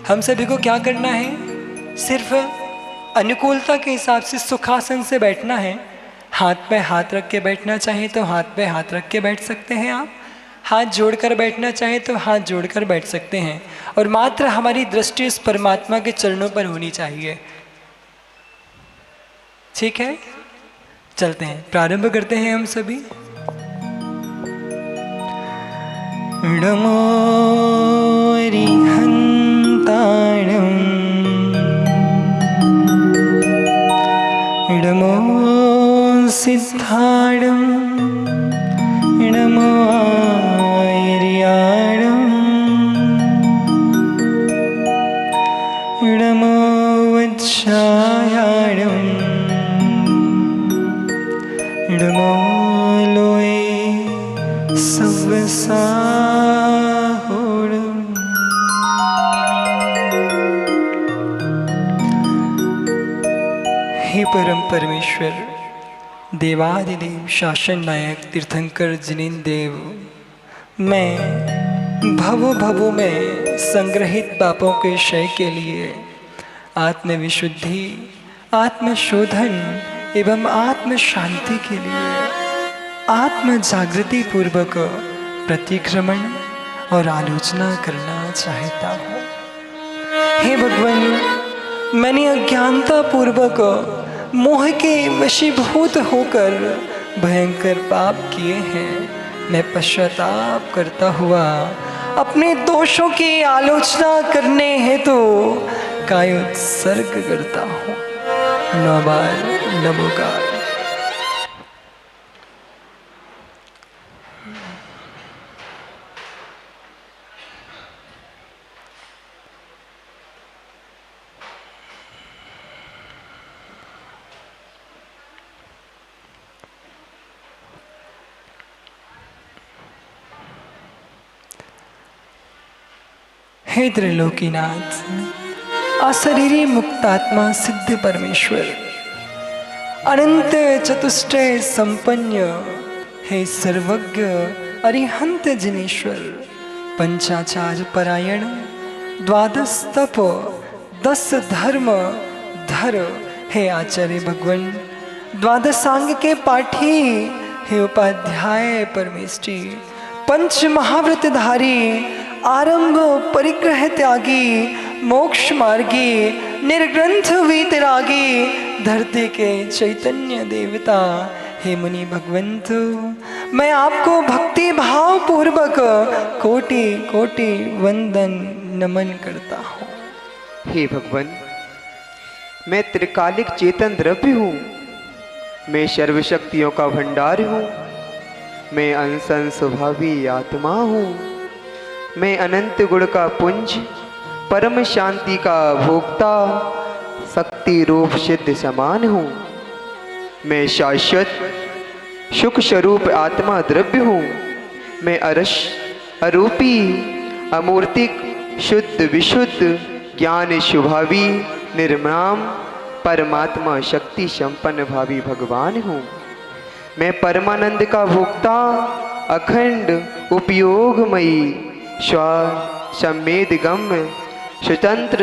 हम सभी को क्या करना है? सिर्फ अनुकूलता के हिसाब से सुखासन से बैठना है। हाथ पे हाथ रख के बैठना चाहे तो हाथ पे हाथ रख के बैठ सकते हैं आप, हाथ जोड़कर बैठना चाहे तो हाथ जोड़कर बैठ सकते हैं, और मात्र हमारी दृष्टि उस परमात्मा के चरणों पर होनी चाहिए। ठीक है, चलते हैं, प्रारंभ करते हैं हम सभी। नमो अरिहंताणं, नमो सिद्धाणं, नमो आर्याणं, नमो वत्सायाणं, नमो लोये सव्वसाहोणम्। हे परम परमेश्वर, देवादिदेव, शासन नायक, तीर्थंकर जिनेन्द्र देव, मैं भवों में संग्रहित पापों के क्षय के लिए आत्मविशुद्धि, आत्मशोधन एवं आत्म शांति के लिए आत्म जागृति पूर्वक प्रतिक्रमण और आलोचना करना चाहता हूँ। हे भगवान, मैंने अज्ञानता पूर्वक मोह के वशीभूत होकर भयंकर पाप किए हैं। मैं पश्चाताप करता हुआ अपने दोषों की आलोचना करने हेतु कायोत्सर्ग करता हूँ। 9 बार नमोकार। हे त्रिलोकीनाथ, अशरीरी मुक्तात्मा सिद्ध परमेश्वर, अनंत चतुष्टय संपन्न, हे सर्वज्ञ अरिहंत जिनेश्वर, पंचाचार परायण, 12 तप 10 धर्म धर, हे आचार्य भगवान, 12 के पाठी, हे उपाध्याय परमेष्टि, पंच महाव्रतधारी, आरंभ परिग्रह त्यागी, मोक्ष मार्गी, निर्ग्रंथ वीतरागी, धरती के चैतन्य देवता, हे मुनि भगवंत, मैं आपको भक्ति भाव पूर्वक कोटि कोटि वंदन नमन करता हूँ। हे भगवान, मैं त्रिकालिक चेतन द्रव्य हूँ, मैं सर्वशक्तियों का भंडार हूँ, मैं अंसन स्वभावी आत्मा हूँ, मैं अनंत गुण का पुंज, परम शांति का भोक्ता, शक्ति रूप सिद्ध समान हूँ। मैं शाश्वत सुख स्वरूप आत्मा द्रव्य हूँ। मैं अरस अरूपी अमूर्तिक शुद्ध विशुद्ध ज्ञान स्वभावी निर्मम परमात्मा शक्ति संपन्न भावी भगवान हूँ। मैं परमानंद का भोक्ता, अखंड उपयोगमयी, स्व सम्मेद गम्य स्वतंत्र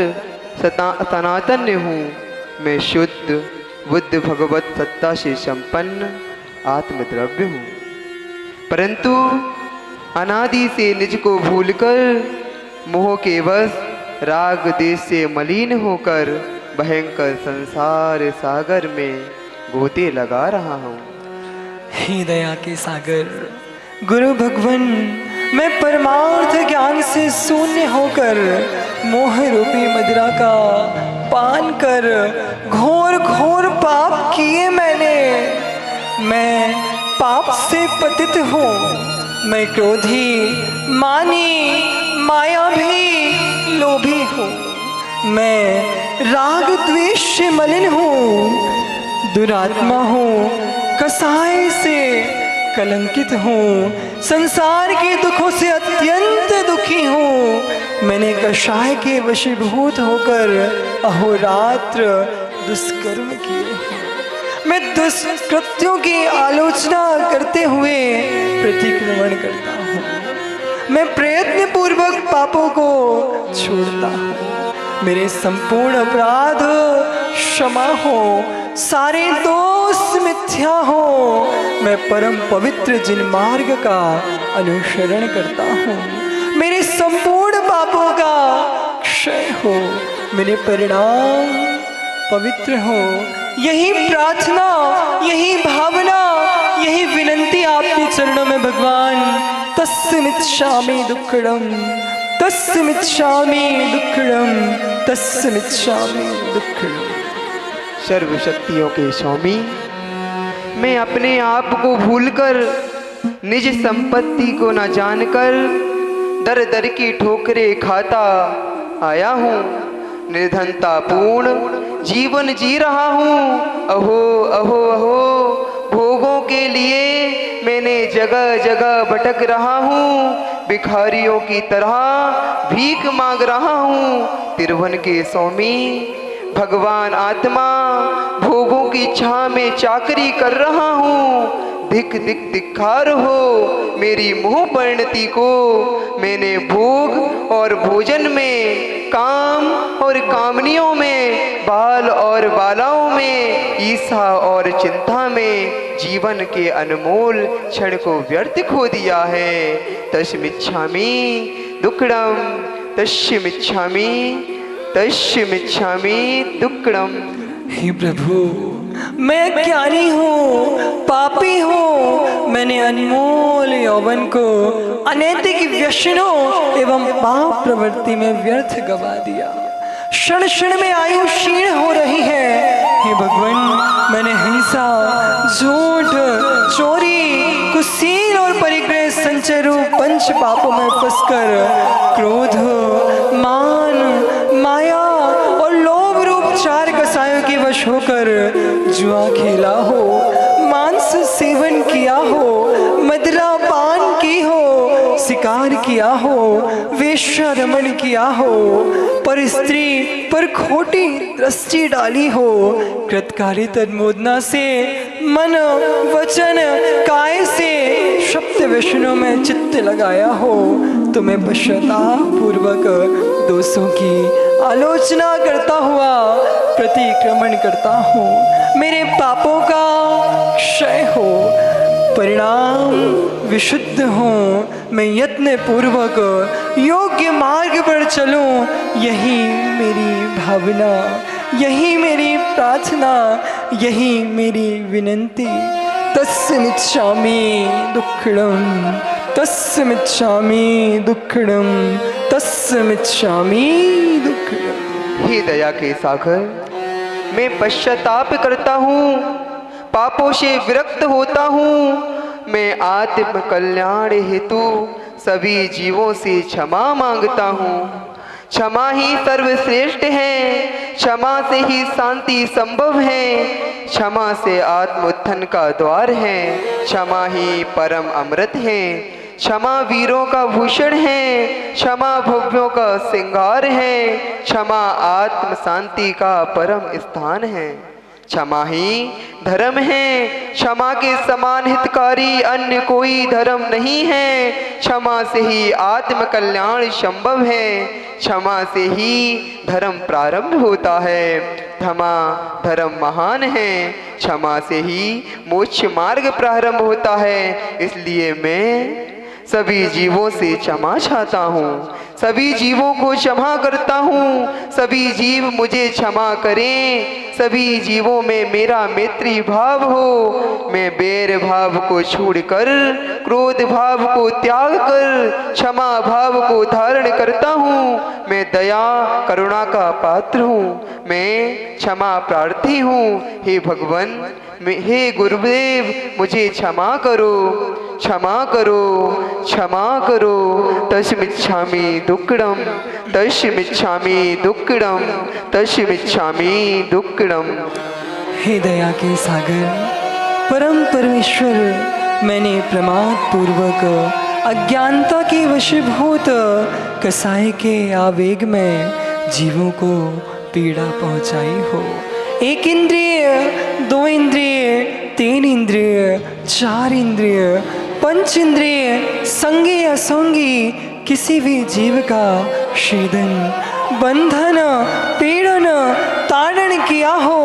सनातन हूँ। मैं शुद्ध बुद्ध भगवत सत्ता से संपन्न आत्मद्रव्य हूँ, परंतु अनादि से निज को भूलकर मोह के वश राग देश से मलिन होकर भयंकर संसार सागर में गोते लगा रहा हूँ। हे दया के सागर गुरु भगवान, मैं परमार्थ ज्ञान से शून्य होकर मोह रूपी मदिरा का पान कर घोर घोर पाप किए मैंने। मैं पाप से पतित हूँ। मैं क्रोधी, मानी, माया भी लोभी हूँ। मैं राग द्वेष से मलिन हूँ, दुरात्मा हूँ, कसाय से कलंकित हूँ, संसार के दुखों से अत्यंत दुखी हूँ। मैंने कषाय के वशीभूत होकर अहोरात्र दुष्कर्म किए हैं। मैं दुष्कृत्यों की आलोचना करते हुए प्रतिक्रमण करता हूँ। मैं प्रयत्न पूर्वक पापों को छोड़ता हूँ। मेरे संपूर्ण अपराध क्षमा हो, सारे दोष मिथ्या हो। मैं परम पवित्र जिन मार्ग का अनुसरण करता हूँ, मेरे संपूर्ण पापों का क्षय हो, मेरे परिणाम पवित्र हो। यही प्रार्थना, यही भावना, यही विनंती आपके चरणों में भगवान। तस्मिच्छामि दुक्कडम, तस्मिच्छामि दुक्कडम, तस्मिच्छामि दुक्कडम। सर्वशक्तियों के स्वामी, मैं अपने आप को भूलकर, निज संपत्ति को न जानकर दर दर की ठोकरें खाता आया हूँ। निर्धनता पूर्ण जीवन जी रहा हूँ। अहो अहो अहो, भोगों के लिए मैंने जगह जगह भटक रहा हूँ। भिखारियों की तरह भीख मांग रहा हूँ। त्रिभुवन के स्वामी भगवान आत्मा, भोगों की छां में चाकरी कर रहा हूँ। धिक धिक धिक्कार हो मेरी मुँह परिणति को। मैंने भोग और भोजन में, काम और कामनियों में, बाल और बालाओं में, ईर्ष्या और चिंता में जीवन के अनमोल क्षण को व्यर्थ खो दिया है। तस्मिच्छामि दुक्कडम, तस्मिच्छामि, तस्मिच्छामि दुक्कडम। हे प्रभु, मैं ज्ञानी हूँ, पापी हूँ। मैंने अनमोल यौवन को अनैतिक व्यसनों एवं पाप प्रवृत्ति में व्यर्थ गवा दिया। क्षण क्षण में आयु क्षीण हो रही है। हे भगवान, मैंने हिंसा, झूठ, चोरी, कुसील और परिग्रह संचय रूप पंच पापों में फंसकर क्रोध, मान, माया और लोभ रूप चार कसायों के वश होकर जुआ खेला हो, मांस सेवन किया हो, मदिरा पान की हो, शिकार किया हो, वेश्यारमण किया हो, पर स्त्री पर खोटी दृष्टि डाली हो, कृतकारी तन्मोदना से मन, वचन, काय से शब्द व्यसनों में चित्त लगाया हो, तो मैं पश्चाताप पूर्वक दोषों की आलोचना करता हुआ प्रतिक्रमण करता हूँ। मेरे पापों का क्षय हो, परिणाम विशुद्ध हो। मैं यत्न पूर्वक योग्य मार्ग पर चलूं, यही मेरी भावना, यही मेरी प्रार्थना, यही मेरी विनंती। तस्मिच्छामि दुक्कडम, तस्मिच्छामि दुक्कडम, तस्मिच्छामि दुक्कडम। हे दया के सागर, मैं पश्चाताप करता हूँ, पापों से विरक्त होता हूँ। मैं आत्म कल्याण हेतु सभी जीवों से क्षमा मांगता हूँ। क्षमा ही सर्वश्रेष्ठ है, क्षमा से ही शांति संभव है, क्षमा से आत्मोत्थान का द्वार है, क्षमा ही परम अमृत है, क्षमा वीरों का भूषण है, क्षमा भव्यों का श्रृंगार है, क्षमा आत्म शांति का परम स्थान है। क्षमा ही धर्म है, क्षमा के समान हितकारी अन्य कोई धर्म नहीं है। क्षमा से ही आत्म कल्याण संभव है, क्षमा से ही धर्म प्रारंभ होता है। क्षमा धर्म महान है, क्षमा से ही मोक्ष मार्ग प्रारंभ होता है। इसलिए मैं सभी जीवों से क्षमा चाहता हूँ, सभी जीवों को क्षमा करता हूँ। सभी जीव मुझे क्षमा करें, सभी जीवों में मेरा मैत्री भाव हो। मैं बैर भाव को छोड़कर क्रोध भाव को त्याग कर क्षमा भाव को धारण करता हूँ। मैं दया करुणा का पात्र हूँ, मैं क्षमा प्रार्थी हूँ। हे भगवान, हे गुरुदेव, मुझे क्षमा करो, क्षमा करो, क्षमा करो। तस्मिच्छामि दुक्कडम, तस्मिच्छामि दुक्कडम, तस्मिच्छामि दुक्कडम। हे दया के सागर, परम परमेश्वर, मैंने प्रमाद पूर्वक अज्ञानता के वशीभूत कसाई के आवेग में जीवों को पीड़ा पहुंचाई हो। एक इंद्रिय, दो इंद्रिय, तीन इंद्रिय, चार इंद्रिय, पंच इंद्रिय, संगी असंगी किसी भी जीव का शीदन बंधन पीड़न ताड़न किया हो,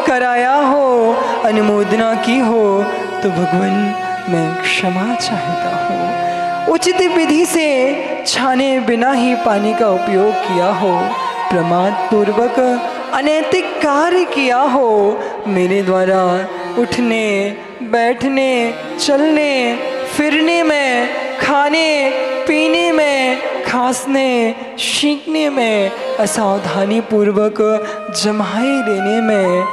कराया हो, अनुमोदना की हो, तो भगवान मैं क्षमा चाहता हूँ। उचित विधि से छाने बिना ही पानी का उपयोग किया हो, प्रमाद पूर्वक अनैतिक कार्य किया हो, मेरे द्वारा उठने बैठने चलने फिरने में, खाने पीने में, खांसने छींकने में, असावधानी पूर्वक जम्हाई लेने में,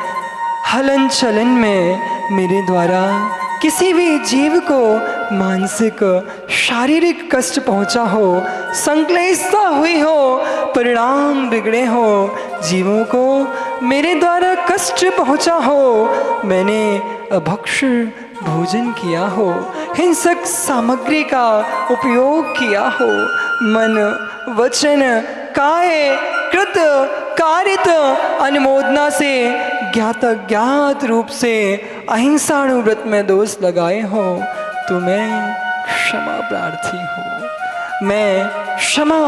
हलन चलन में मेरे द्वारा किसी भी जीव को मानसिक शारीरिक कष्ट पहुंचा हो, संक्लेशता हुई हो, परिणाम बिगड़े हो, जीवों को मेरे द्वारा कष्ट पहुंचा हो, मैंने अभक्ष भोजन किया हो, हिंसक सामग्री का उपयोग किया हो, मन वचन काय कृत कारित अनुमोदना से ज्ञात ज्ञात रूप से अहिंसाणुव्रत में दोष लगाए हो, तो मैं क्षमा प्रार्थी हूँ। मैं क्षमा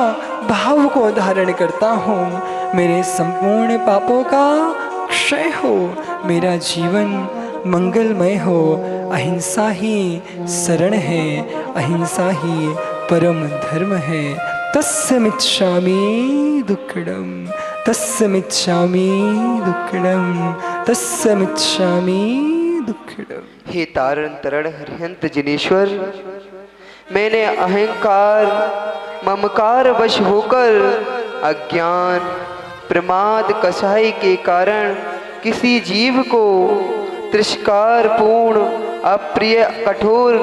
भाव को धारण करता हूँ। मेरे संपूर्ण पापों का क्षय हो, मेरा जीवन मंगलमय हो। अहिंसा ही शरण है, अहिंसा ही परम धर्म है। तस्य मिच्छामि दुक्कडम, तस्य मिच्छामि दुक्कडम, तस्य मिच्छामि दुक्कडम। हे तारण तरण हरिहंत जिनेश्वर, मैंने अहंकार ममकार वश होकर अज्ञान प्रमाद कसाई के कारण किसी जीव को तिरस्कार पूर्ण अप्रिय कठोर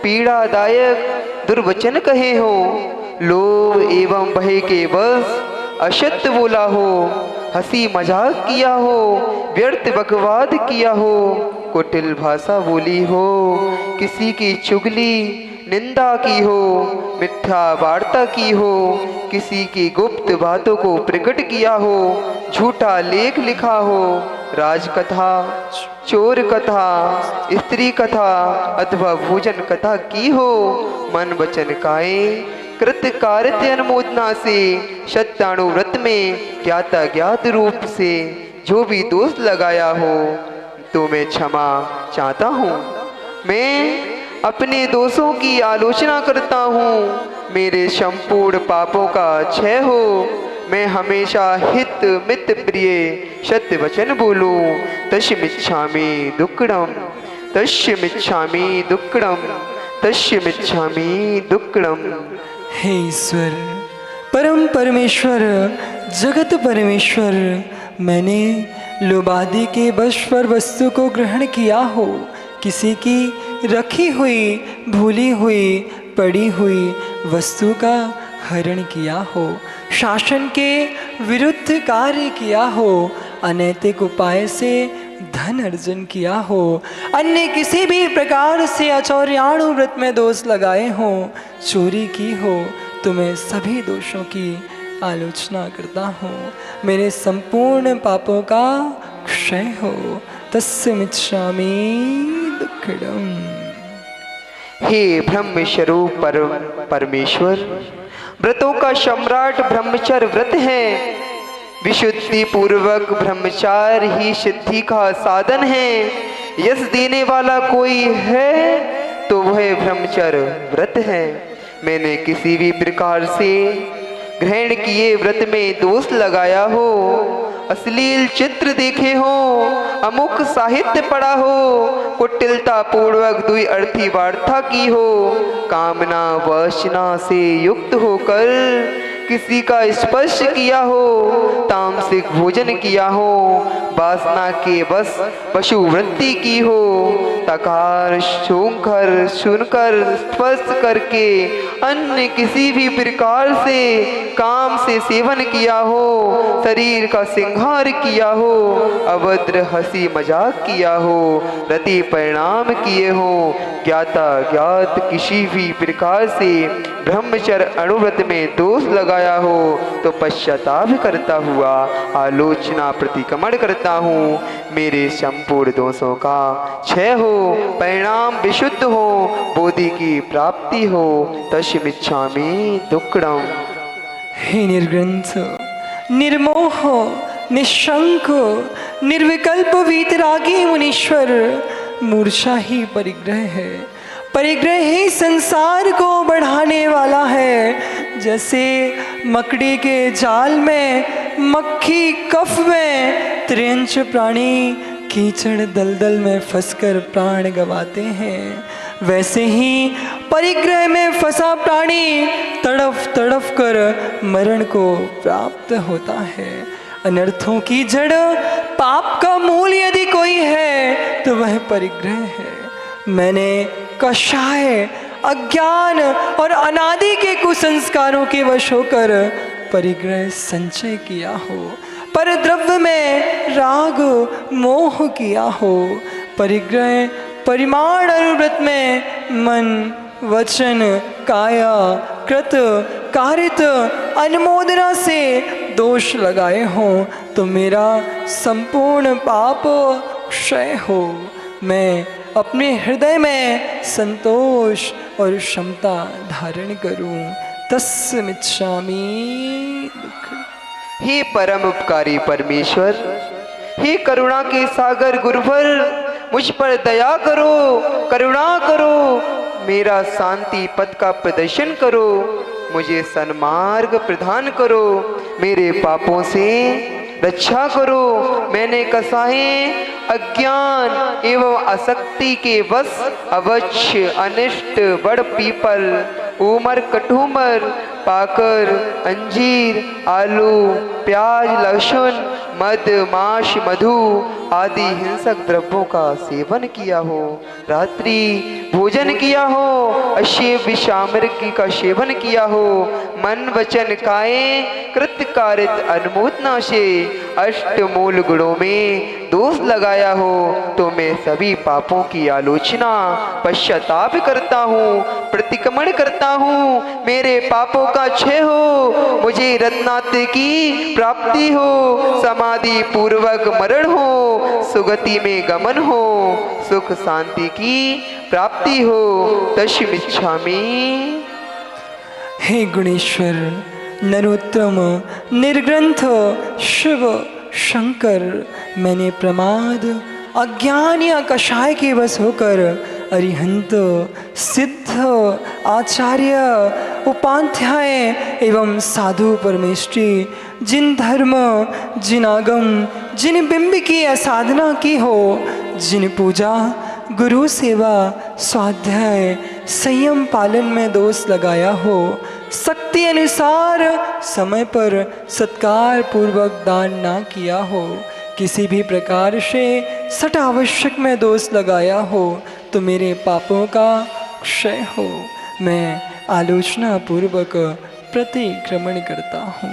पीड़ादायक दुर्वचन कहे हो, लोभ एवं भय के बस असत्य बोला हो, हंसी मजाक किया हो, व्यर्थ बकवाद किया हो, कुटिल भाषा बोली हो, किसी की चुगली निंदा की हो, मिथ्या वार्ता की हो, किसी की गुप्त बातों को प्रकट किया हो, झूठा लेख लिखा हो, राजकथा चोर कथा स्त्री कथा अथवा भोजन कथा की हो, मन वचन काए कृत कार्य अनुमोदना से सत्यानुव्रत में ज्ञाता ज्ञात रूप से जो भी दोष लगाया हो, तो मैं क्षमा चाहता हूँ। मैं अपने दोषों की आलोचना करता हूँ, मेरे संपूर्ण पापों का क्षय हो। मैं हमेशा हित मित प्रिय सत्य वचन बोलूं। तस्य मिच्छामि दुक्कडम, तस्य मिच्छामि दुक्कडम, तस्य मिच्छामि दुक्कडम। हे ईश्वर, परम परमेश्वर, जगत परमेश्वर, मैंने लोभादि के वश पर वस्तु को ग्रहण किया हो, किसी की रखी हुई भूली हुई पड़ी हुई वस्तु का हरण किया हो, शासन के विरुद्ध कार्य किया हो, अनैतिक उपाय से धन अर्जन किया हो, अन्य किसी भी प्रकार से अचौर्याणु व्रत में दोष लगाए हो, चोरी की हो, तो मैं सभी दोषों की आलोचना करता हूँ। मेरे संपूर्ण पापों का क्षय हो। तस्य मिच्छामि दुक्कडम। हे ब्रह्म स्वरूप परम परमेश्वर, व्रतों का सम्राट ब्रह्मचर्य व्रत है। विशुद्धि पूर्वक ब्रह्मचार्य ही सिद्धि का साधन है। यश देने वाला कोई है तो वह ब्रह्मचर्य व्रत है। मैंने किसी भी प्रकार से ग्रहण किए व्रत में दोष लगाया हो, अश्लील चित्र देखे हो, अमुक साहित्य पढ़ा हो, कुटिलता पूर्वक दुई अर्थी वार्ता की हो, कामना वासना से युक्त होकर किसी का स्पर्श किया हो, तामसिक भोजन किया हो, वासना के बस पशु वृत्ति की हो, तकार सूंघकर सुनकर स्पर्श करके अन्य किसी भी प्रकार से काम से सेवन किया हो, शरीर का सिंगार किया हो, अभद्र हंसी मजाक किया हो, रति परिणाम किए हो, ज्ञाता ज्ञात किसी भी प्रकार से ब्रह्मचर्य अनुव्रत में दोष लगाया हो, तो पश्चाताप करता हुआ आलोचना प्रतिक्रमण करता हूँ। मेरे संपूर्ण दोषों का क्षय हो, परिणाम विशुद्ध हो, बोधि की प्राप्ति हो। तस्य मिच्छामि दुक्कडम। हे निर्ग्रंथ, निर्मोह निशंक निर्विकल्प वीतरागी मुनीश्वर मूर्छा ही परिग्रह है। परिग्रह ही संसार को बढ़ाने वाला है। जैसे मकड़ी के जाल में मक्खी, कफ में त्रियंच प्राणी कीचड़ दलदल में फंसकर प्राण गंवाते हैं, वैसे ही परिग्रह में फंसा प्राणी तड़फ तड़फ कर मरण को प्राप्त होता है। अनर्थों की जड़, पाप का मूल यदि कोई है तो वह परिग्रह है। मैंने कषाय, अज्ञान और अनादि के कुसंस्कारों के वश होकर परिग्रह संचय किया हो, पर द्रव्य में राग मोह किया हो। परिग्रह परिमाण अनुव्रत में मन, वचन, काया, कृत, कारित, अनुमोदना से दोष लगाए हों तो मेरा संपूर्ण पाप क्षय हो। मैं अपने हृदय में संतोष और क्षमता धारण करूं। तस्मिच्छामि दुःख। हे परम उपकारी परमेश्वर, हे करुणा के सागर गुरुवर, मुझ पर दया करो, करुणा करो, मेरा शांति पथ का प्रदर्शन करो, मुझे सन्मार्ग प्रदान करो, मेरे पापों से रक्षा करो। मैंने कसाहे अज्ञान एवं आसक्ति के वश अवश्य अनिष्ट बड़ पीपल, उमर, कटुमर, पाकर, अंजीर, आलू, प्याज, लहसुन, मद, मांस, मधु आदि हिंसक द्रव्यों का सेवन किया हो, रात्रि भोजन किया हो, अशेव विषामृग का सेवन किया हो, मन वचन काये कृत कारित अनुमोदना से अष्ट मूल गुणों में दोष लगाया हो तो मैं सभी पापों की आलोचना पश्चाताप करता हूँ, प्रतिक्रमण करता हूँ। मेरे पापों का क्षय हो, मुझे रत्नात्र की प्राप्ति हो, समाधि पूर्वक मरण हो, सुगति में गमन हो, सुख शांति की प्राप्ति हो। तस्मिच्छामि। हे गुणेश्वर, नरोत्तम, निर्ग्रंथ, शिव शंकर, मैंने प्रमाद, अज्ञान या कषाय के वश होकर अरिहंत, सिद्ध, आचार्य, उपाध्याय एवं साधु परमेष्टि, जिन धर्म, जिन आगम, जिन बिंब की साधना की हो, जिन पूजा, गुरु सेवा, स्वाध्याय, संयम पालन में दोष लगाया हो, शक्ति अनुसार समय पर सत्कार पूर्वक दान ना किया हो, किसी भी प्रकार से सट आवश्यक में दोष लगाया हो तो मेरे पापों का क्षय हो। मैं आलोचना पूर्वक प्रतिक्रमण करता हूँ।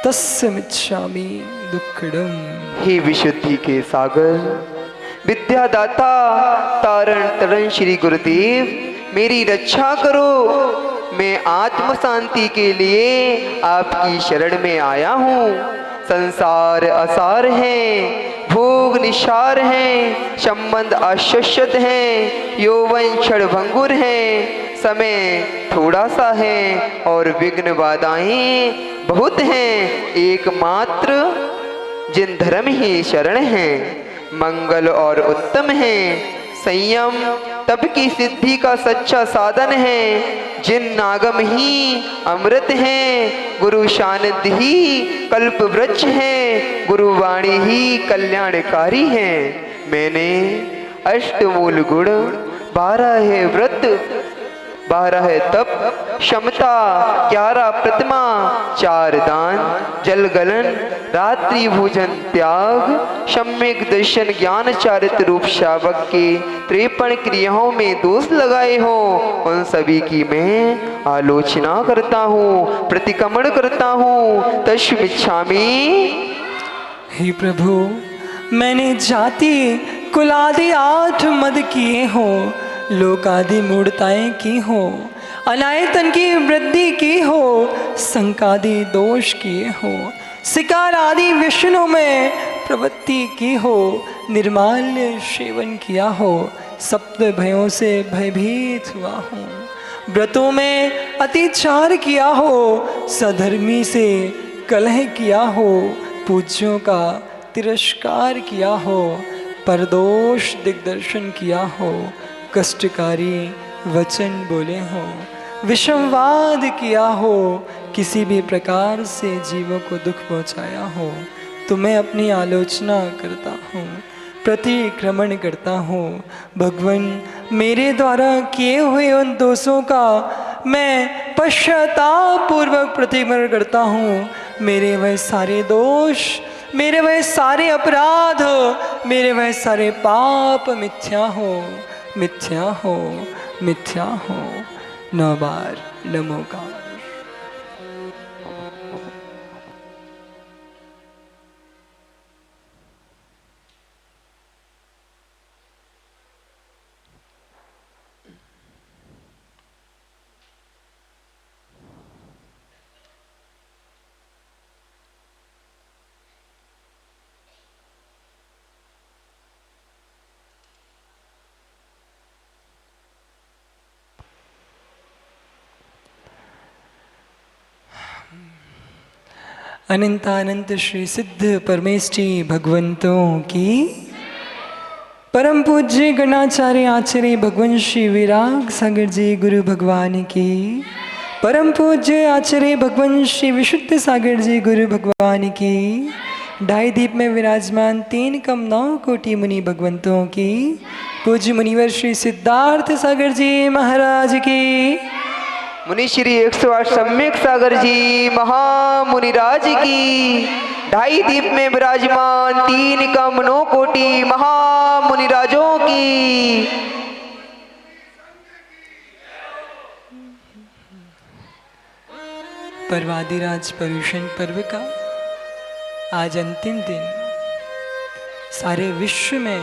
तस्मिच्छामि दुक्खडम्। हे विशुद्धि के सागर, विद्यादाता, तारण तरण श्री गुरुदेव, मेरी रक्षा करो। मैं आत्म शांति के लिए आपकी शरण में आया हूँ। संसार असार है, भोग निशार है, संबंध अशाश्वत है, यौवन क्षणभंगुर है, समय थोड़ा सा है और विघ्न बाधाएं बहुत हैं। एकमात्र जिन धर्म ही शरण है, मंगल और उत्तम है। संयम तप की सिद्धि का सच्चा साधन है। जिन नागम ही अमृत हैं, गुरु सानिध्य ही कल्प वृक्ष है, गुरुवाणी ही कल्याणकारी है। मैंने अष्टमूल गुण, 12 है व्रत, 12 है तप, क्षमता, 11 प्रतिमा, 4 दान, जल गलन, रात्रि भोजन त्याग, सम्यक दर्शन, ज्ञान चारित्र रूप शावक के 53 क्रियाओं में दोष लगाए हो, उन सभी की मैं आलोचना करता हूँ, प्रतिक्रमण करता हूँ। तस्मिच्छामि। हे प्रभु, मैंने जाति कुलादि 8 मद किए हो, लोकादि मूढ़ताएं की हो, अनायतन की वृद्धि की हो, संकादि दोष किए हो, शिकार आदि विष्णु में प्रवृत्ति की हो, निर्माल्य सेवन किया हो, सप्त भयों से भयभीत हुआ हूँ, व्रतों में अतिचार किया हो, सधर्मी से कलह किया हो, पूज्यों का तिरस्कार किया हो, परदोष दिग्दर्शन किया हो, कष्टकारी वचन बोले हो, विषमवाद किया हो, किसी भी प्रकार से जीवों को दुख पहुंचाया हो, तो मैं अपनी आलोचना करता हूँ, प्रतिक्रमण करता हूँ। भगवान, मेरे द्वारा किए हुए उन दोषों का मैं पश्चाताप पूर्वक प्रतिक्रमण करता हूँ। मेरे वह सारे दोष, मेरे वह सारे अपराध, मेरे वह सारे पाप मिथ्या हो, मिथ्या हो, मिथ्या हो। 9 बार नमोकार। अनंतानंत श्री सिद्ध परमेष्ठी भगवंतों की, परम पूज्य गणाचार्य आचार्य भगवान श्री विराग सागर जी गुरु भगवान की, परम पूज्य आचार्य भगवान श्री विशुद्ध सागर जी गुरु भगवान की, 2.5 दीप में विराजमान 3 कम 9 कोटि मुनि भगवंतों की, पूज्य मुनिवर श्री सिद्धार्थ सागर जी महाराज की, मुनि श्री 108 सम्यक सागर जी महामुनिराज की, 2.5 दीप में विराजमान 3 कम 9 कोटि महामुनिराजों की। पर्वादिराज पर्यूषण पर्व का आज अंतिम दिन। सारे विश्व में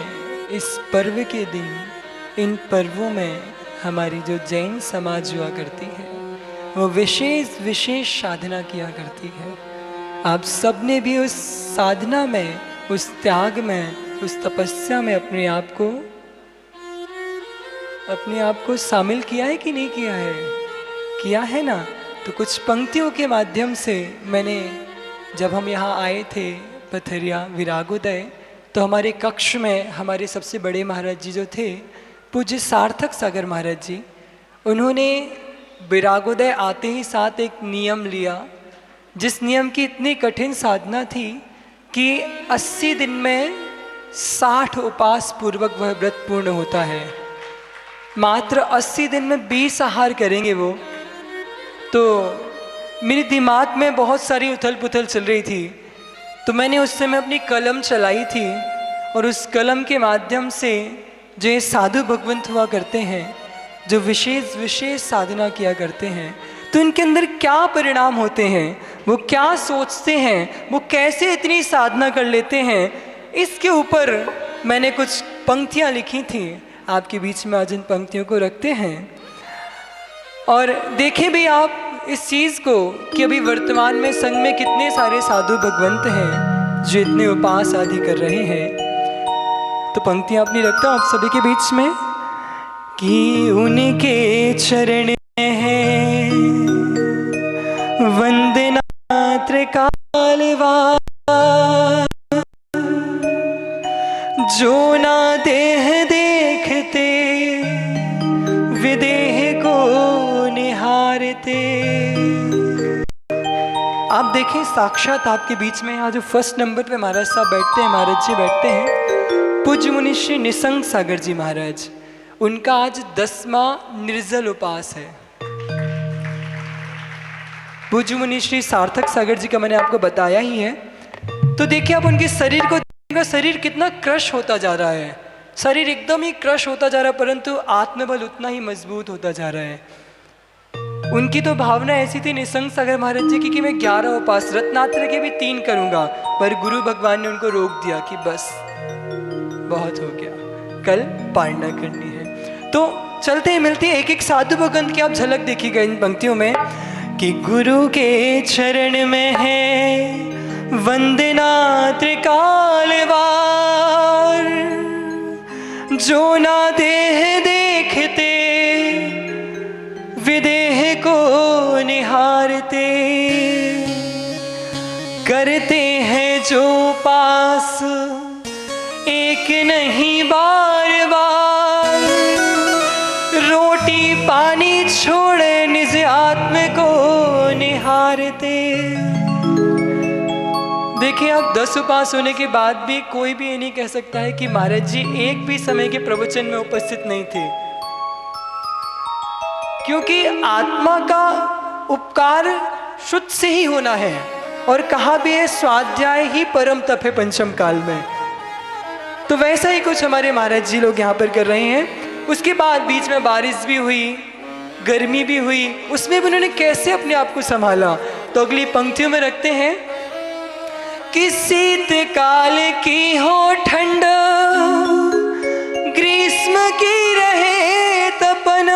इस पर्व के दिन, इन पर्वों में हमारी जो जैन समाज हुआ करती है वो विशेष साधना किया करती है। आप सब ने भी उस साधना में, उस त्याग में, उस तपस्या में अपने आप को शामिल किया है कि नहीं किया है? किया है ना? तो कुछ पंक्तियों के माध्यम से मैंने, जब हम यहाँ आए थे पथरिया विरागोदय, तो हमारे कक्ष में हमारे सबसे बड़े महाराज जी जो थे, पूज्य सार्थक सागर महाराज जी, उन्होंने विरागोदय आते ही साथ एक नियम लिया, जिस नियम की इतनी कठिन साधना थी कि 80 दिन में 60 उपास पूर्वक वह व्रत पूर्ण होता है। मात्र 80 दिन में 20 आहार करेंगे वो। तो मेरे दिमाग में बहुत सारी उथल पुथल चल रही थी, तो मैंने उस समय अपनी कलम चलाई थी, और उस कलम के माध्यम से जो ये साधु भगवंत हुआ करते हैं, जो विशेष साधना किया करते हैं, तो इनके अंदर क्या परिणाम होते हैं, वो क्या सोचते हैं, वो कैसे इतनी साधना कर लेते हैं, इसके ऊपर मैंने कुछ पंक्तियाँ लिखी थी। आपके बीच में आज इन पंक्तियों को रखते हैं और देखें भी आप इस चीज़ को कि अभी वर्तमान में संघ में कितने सारे साधु भगवंत हैं जो इतने उपास आदि कर रहे हैं। तो पंक्तियाँ अपनी रखता हूँ आप सभी के बीच में कि उनके चरण में है वंदना त्रिकालवार, जो ना देह देखते विदेह को निहारते। आप देखें साक्षात आपके बीच में यहाँ जो फर्स्ट नंबर पे महाराज साहब बैठते हैं, महाराज जी बैठते हैं, पूज्य मुनि श्री निसंग सागर जी महाराज, उनका आज 10वां निर्जल उपास है। पूज्य मुनि श्री सार्थक सागर जी का मैंने आपको बताया ही है। तो देखिए आप उनके शरीर को, उनका शरीर कितना क्रश होता जा रहा है, शरीर एकदम ही क्रश होता जा रहा है, परंतु आत्मबल उतना ही मजबूत होता जा रहा है। उनकी तो भावना ऐसी थी निसंग सागर महाराज जी की कि मैं 11 उपास, रत्नात्र के भी 3 करूंगा, पर गुरु भगवान ने उनको रोक दिया कि बस बहुत हो गया, कल पालना करनी है। तो चलते हैं मिलते हैं एक एक साधु भगवंत की आप झलक देखिएगा इन पंक्तियों में कि गुरु के चरण में है वंदना त्रिकालवार, जो ना देह देखते विदेह को निहारते। पास, एक नहीं बार बार, रोटी पानी छोड़े निज आत्म को निहारते। देखिए, आप 10 उपास होने के बाद भी कोई भी ये नहीं कह सकता है कि महाराज जी एक भी समय के प्रवचन में उपस्थित नहीं थे, क्योंकि आत्मा का उपकार शुद्ध से ही होना है। और कहा भी है, स्वाध्याय ही परम तप है पंचम काल में। तो वैसा ही कुछ हमारे महाराज जी लोग यहाँ पर कर रहे हैं। उसके बाद बीच में बारिश भी हुई, गर्मी भी हुई, उसमें भी उन्होंने कैसे अपने आप को संभाला। तो अगली पंक्तियों में रखते हैं कि शीत काल की हो ठंड, ग्रीष्म की रहे तपन,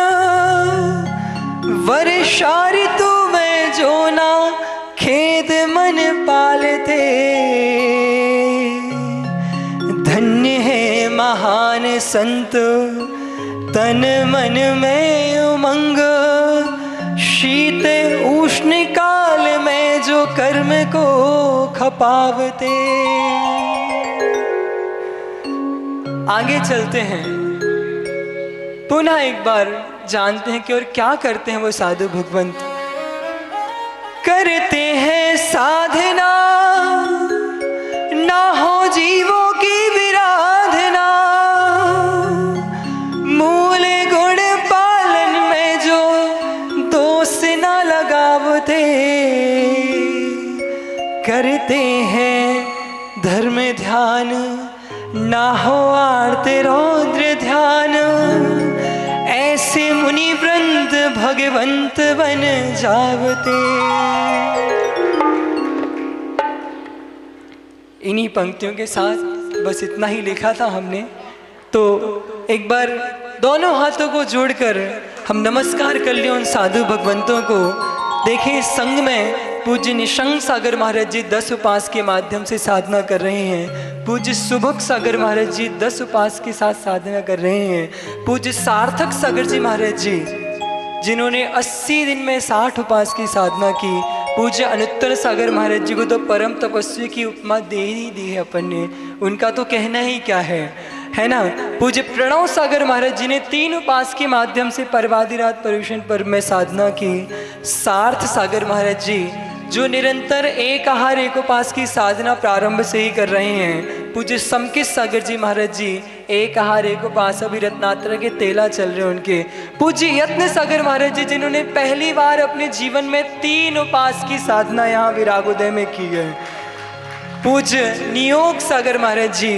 वर्षा ऋतु में जो ना खेद मन पालते। धन्य है महान संत, तन मन में उमंग, शीत उष्ण काल में जो कर्म को खपावते। आगे चलते हैं, पुनः एक बार जानते हैं कि और क्या करते हैं वो साधु भगवंत। करते हैं साधना, ना हो जीवों की विराधना, मूल गुण पालन में जो दोष ना लगावते। करते हैं धर्म ध्यान, ना हो आरते रौद्र ध्यान, ऐसे मुनि वृंद भगवंत बन जावते। इन्हीं पंक्तियों के साथ बस इतना ही लिखा था हमने। तो एक बार दोनों हाथों को जोड़कर हम नमस्कार कर लें उन साधु भगवंतों को। देखिए, संग में पूज्य निशंक सागर महाराज जी 10 उपास के माध्यम से साधना कर रहे हैं। पूज्य सुभग सागर महाराज जी 10 उपास के साथ साधना कर रहे हैं। पूज्य सार्थक सागर जी महाराज जी, जिन्होंने 80 दिन में 60 उपास की साधना की। पूज्य अनुत्तर सागर महाराज जी को तो परम तपस्वी की उपमा दे ही दी है अपन ने, उनका तो कहना ही क्या है ना। पूज्य प्रणव सागर महाराज जी ने 3 उपास के माध्यम से पर्वादिरात पर्युषण पर्व में साधना की। सार्थ सागर महाराज जी, जो निरंतर एक आहार एक उपास की साधना प्रारंभ से ही कर रहे हैं। पूज्य समकित सागर जी महाराज जी, एक आहार एक उपास, अभी रत्नात्र के तेला चल रहे हैं उनके। पूज्य यत्न सागर महाराज जी, जिन्होंने पहली बार अपने जीवन में 3 उपास की साधना यहाँ विरागोदय में की है। पूज्य नियोग सागर महाराज जी,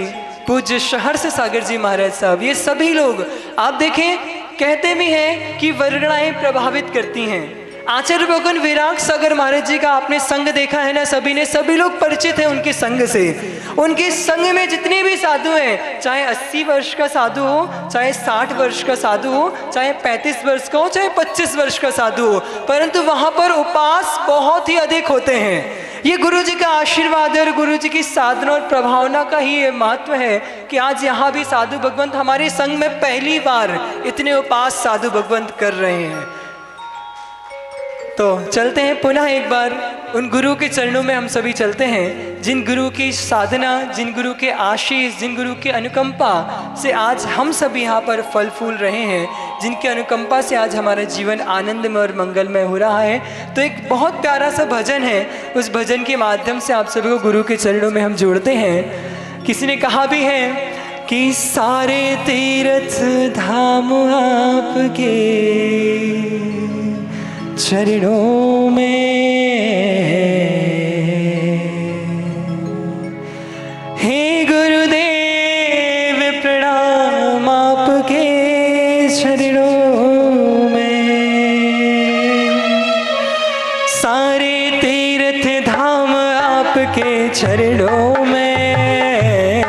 पूज्य सहर्ष सागर जी महाराज साहब, ये सभी लोग आप देखें, कहते भी हैं कि वर्णाएं प्रभावित करती हैं। आचार्य भगवान विराग सागर महाराज जी का आपने संग देखा है ना, सभी ने, सभी लोग परिचित हैं उनके संग से। उनके संग में जितने भी साधु हैं, चाहे 80 वर्ष का साधु हो, चाहे 60 वर्ष का साधु हो, चाहे 35 वर्ष का हो, चाहे 25 वर्ष का साधु हो, परंतु वहां पर उपास बहुत ही अधिक होते हैं। ये गुरु जी का आशीर्वाद है और गुरु जी की साधना और प्रभावना का ही ये महत्व है कि आज यहाँ भी साधु भगवंत हमारे संग में पहली बार इतने उपास साधु भगवंत कर रहे हैं। तो चलते हैं पुनः एक बार उन गुरु के चरणों में हम सभी चलते हैं, जिन गुरु की साधना, जिन गुरु के आशीष, जिन गुरु के अनुकंपा से आज हम सभी यहाँ पर फल फूल रहे हैं, जिनके अनुकंपा से आज हमारा जीवन आनंदमय और मंगलमय हो रहा है। तो एक बहुत प्यारा सा भजन है, उस भजन के माध्यम से आप सभी को गुरु के चरणों में हम जोड़ते हैं। किसी ने कहा भी है कि सारे तीर्थ धाम आपके चरणों में, हे गुरुदेव प्रणाम आपके चरणों में। सारे तीर्थ धाम आपके चरणों में,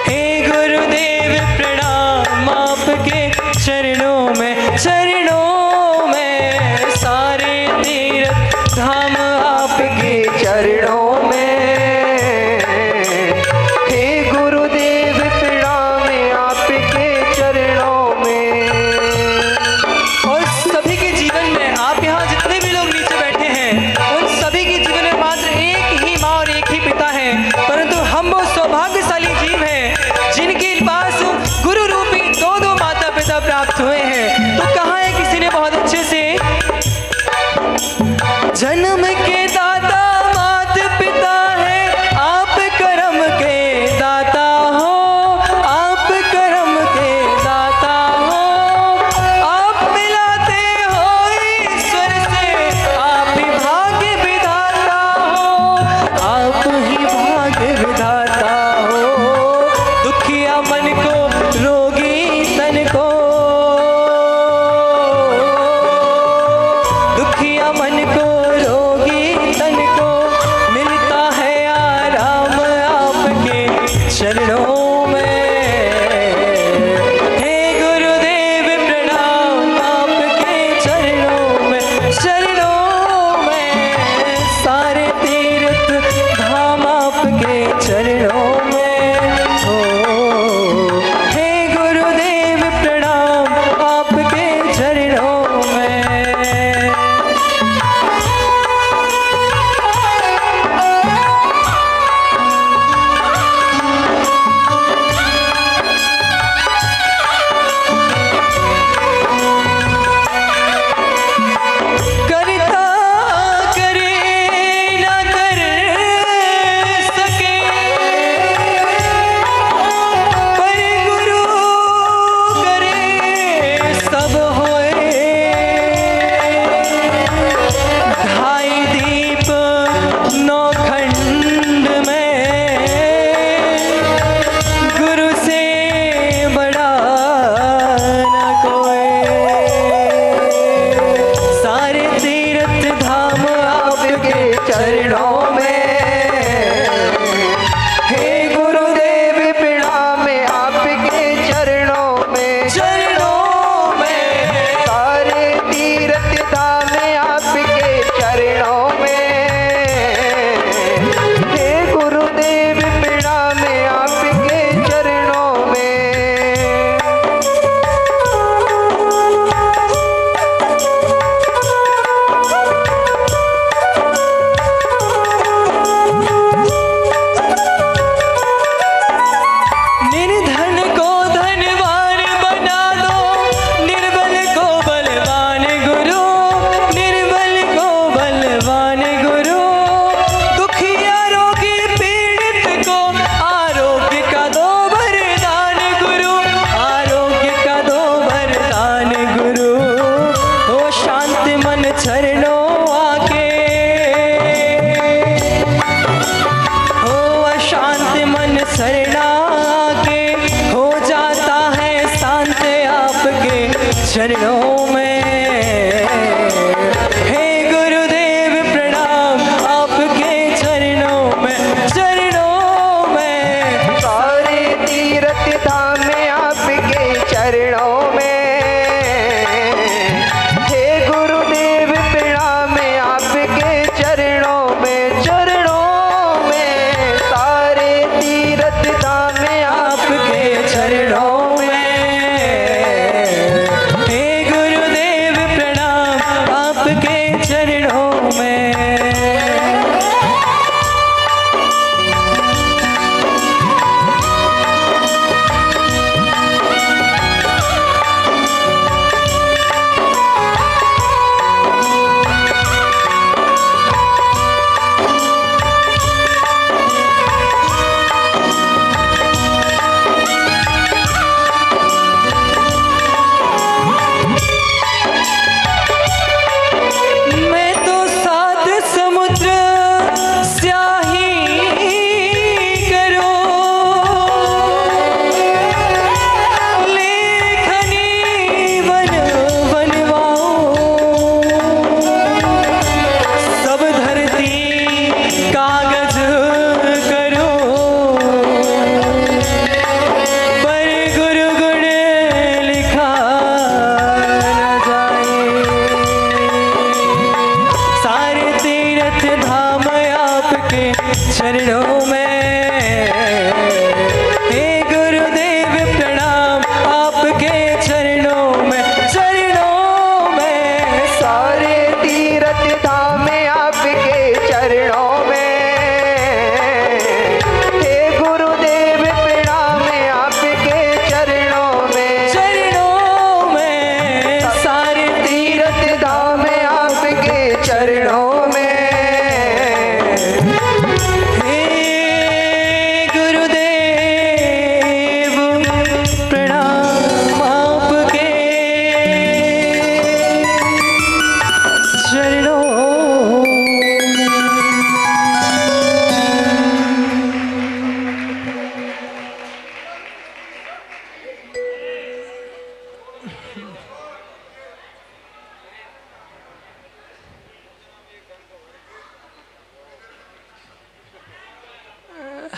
हे गुरुदेव प्रणाम आपके चरणों में। चरणों धाम आपके चरणों में, हे गुरुदेव प्रणाम आपके चरणों में। और सभी के जीवन में, आप यहाँ जितने भी लोग नीचे बैठे हैं, उन सभी के जीवन में मात्र एक ही माँ और एक ही पिता है, चरणों में। हे गुरुदेव प्रणाम आपके चरणों में, चरणों में। सारे तीर्थ धाम में आपके चरणों में। हे गुरुदेव प्रणाम आपके चरणों में, चरणों में। सारे तीर्थ धाम में आपके चरणों में। हे गुरुदेव प्रणाम आपके चरणों में। मैं तो सात समुद्र स्याही करो, लेखनी वन बनवाऊं। सब धरती कागज करो, पर गुरु गुण लिखा न जाए। सारे तीर्थ धाम आपके चरणों में। हे गुरुदेव प्रणाम आपके चरणों में, चरणों में। सारे तीर्थ धाम में आपके चरणों में। हे गुरुदेव प्रणाम आपके चरणों में, चरणों में। सारे तीर्थ धाम में आपके चरणों में। हे गुरुदेव प्रणाम आपके चरणों में।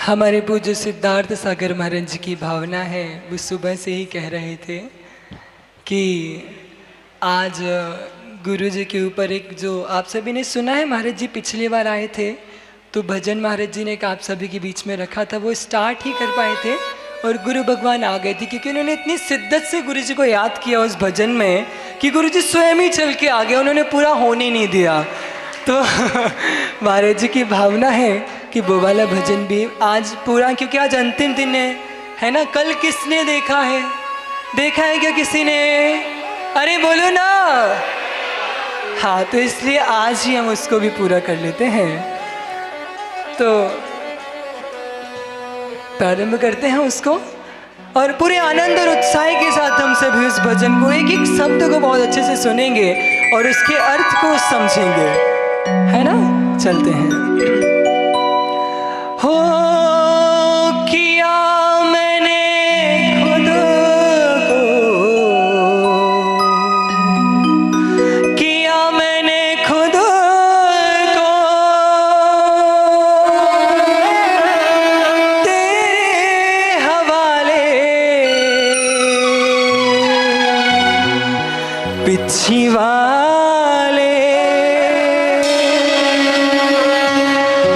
हमारे पूज्य सिद्धार्थ सागर महाराज जी की भावना है, वो सुबह से ही कह रहे थे कि आज गुरु जी के ऊपर एक, जो आप सभी ने सुना है, महाराज जी पिछली बार आए थे तो भजन महाराज जी ने एक आप सभी के बीच में रखा था, वो स्टार्ट ही कर पाए थे और गुरु भगवान आ गए थे, क्योंकि उन्होंने इतनी शिद्दत से गुरु जी को याद किया उस भजन में कि गुरु जी स्वयं ही चल के आ गए, उन्होंने पूरा होने नहीं दिया। तो महाराज जी की भावना है कि वो वाला भजन भी आज पूरा, क्योंकि आज अंतिम दिन है ना। कल किसने देखा है? देखा है क्या किसी ने? अरे बोलो ना। हाँ, तो इसलिए आज ही हम उसको भी पूरा कर लेते हैं। तो प्रारंभ करते हैं उसको, और पूरे आनंद और उत्साह के साथ हम सभी उस भजन को, एक एक शब्द को बहुत अच्छे से सुनेंगे और उसके अर्थ को समझेंगे, है ना। चलते हैं। हो किया मैंने खुद को, किया मैंने खुद को तेरे हवाले, पिछी वाले।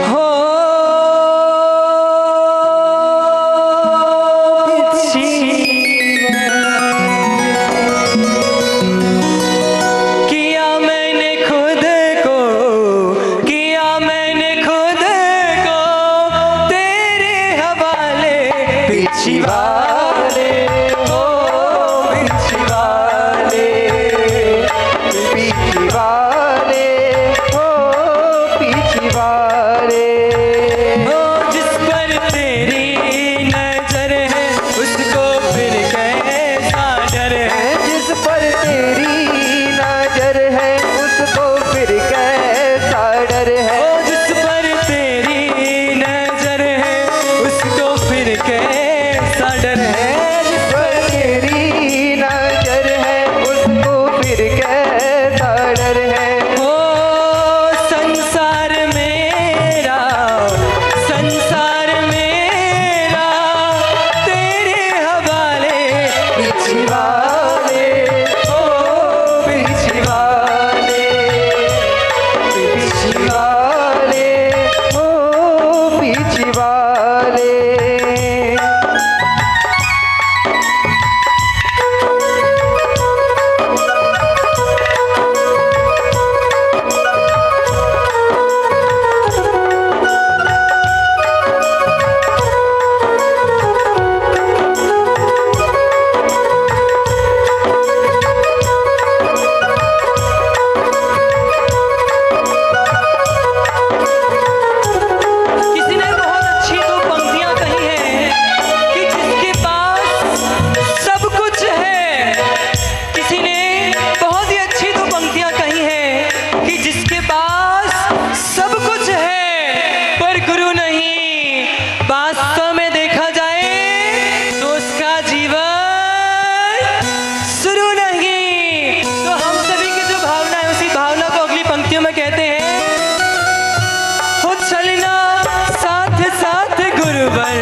हो किया मैंने खुद को, किया मैंने खुद को तेरे हवाले, पिछी वाले। हो पिछी वाले, गिरवर